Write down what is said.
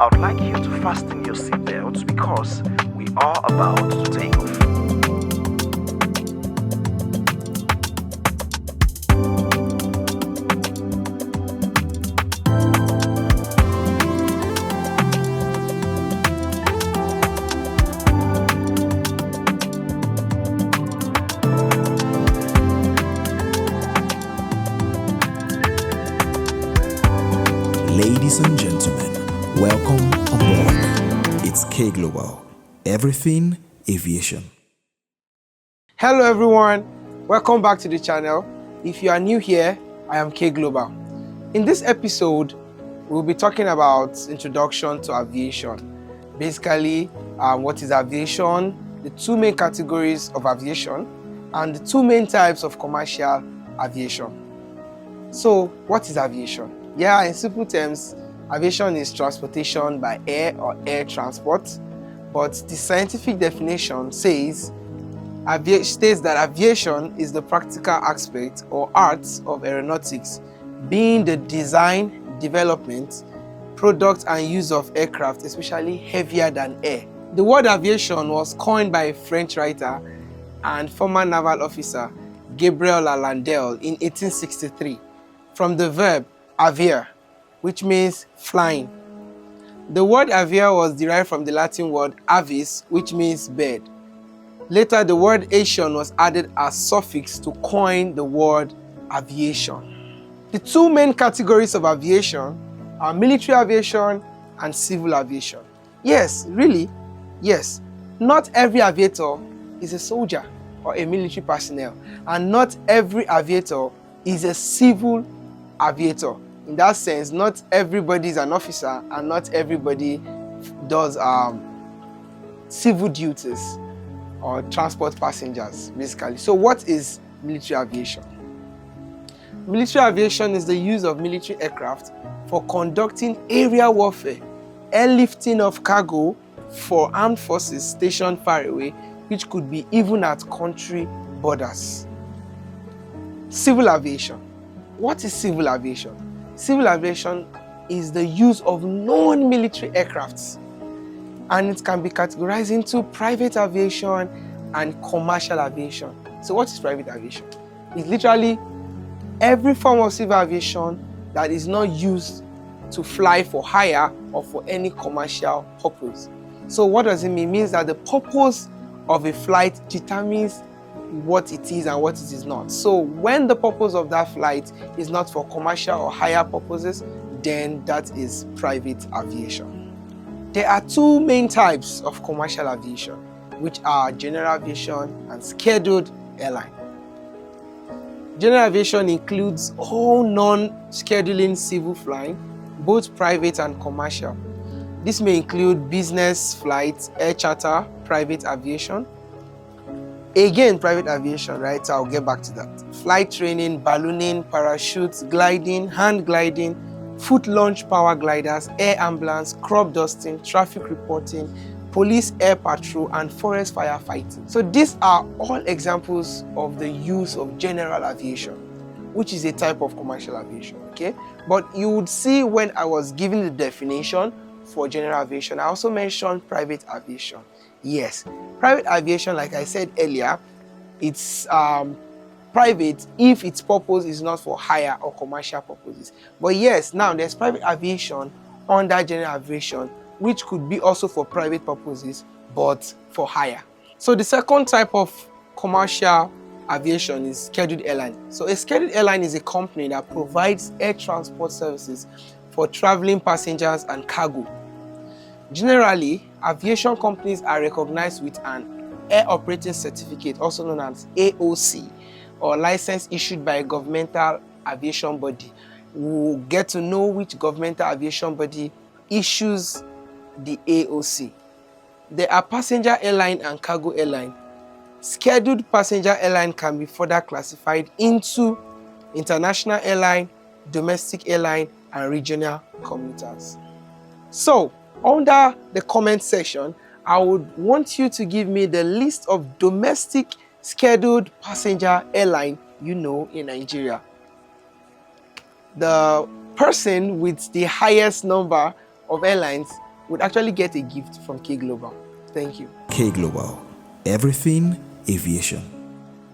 I would like you to fasten your seatbelts because we are about to take off. Ladies and gentlemen, welcome on board. It's K Global, everything aviation. Hello everyone, welcome back to the channel. If you are new here, I am K Global. In this episode, we'll be talking about introduction to aviation. Basically, what is aviation, the two main categories of aviation, and the two main types of commercial aviation. So, what is aviation? Yeah, in simple terms, aviation is transportation by air or air transport, but the scientific definition states that aviation is the practical aspect or art of aeronautics, being the design, development, product and use of aircraft, especially heavier than air. The word aviation was coined by a French writer and former naval officer, Gabriel Lalandel, in 1863, from the verb aviare, which means flying. The word aviare was derived from the Latin word avis, which means bird. Later, the word Asian was added as suffix to coin the word aviation. The two main categories of aviation are military aviation and civil aviation. Yes, really, yes. Not every aviator is a soldier or a military personnel, and not every aviator is a civil aviator. In that sense, not everybody is an officer and not everybody does civil duties or transport passengers, basically. So what is military aviation? Military aviation is the use of military aircraft for conducting aerial warfare, airlifting of cargo for armed forces stationed far away, which could be even at country borders. Civil aviation. What is civil aviation? Civil aviation is the use of non-military aircrafts, and it can be categorized into private aviation and commercial aviation. So what is private aviation? It's literally every form of civil aviation that is not used to fly for hire or for any commercial purpose. So what does it mean? It means that the purpose of a flight determines what it is and what it is not. So when the purpose of that flight is not for commercial or hire purposes, then that is private aviation. There are two main types of commercial aviation, which are general aviation and scheduled airline. General aviation includes all non-scheduling civil flying, both private and commercial. This may include business flights, air charter, private aviation. Again, private aviation, right? So I'll get back to that. Flight training, ballooning, parachutes, gliding, hand gliding, foot launch power gliders, air ambulance, crop dusting, traffic reporting, police air patrol, and forest firefighting. So these are all examples of the use of general aviation, which is a type of commercial aviation, okay? But you would see when I was giving the definition for general aviation, I also mentioned private aviation. Yes, private aviation, like I said earlier, it's private if its purpose is not for hire or commercial purposes. But yes, now there's private aviation under general aviation, which could be also for private purposes, but for hire. So the second type of commercial aviation is scheduled airline. So a scheduled airline is a company that provides air transport services for traveling passengers and cargo. Generally, aviation companies are recognized with an Air Operating Certificate, also known as AOC, or license issued by a governmental aviation body. We'll get to know which governmental aviation body issues the AOC. There are passenger airline and cargo airline. Scheduled passenger airline can be further classified into international airline, domestic airline, and regional commuters. So, under the comment section, I would want you to give me the list of domestic scheduled passenger airline you know in Nigeria. The person with the highest number of airlines would actually get a gift from K Global. Thank you. K Global, everything aviation.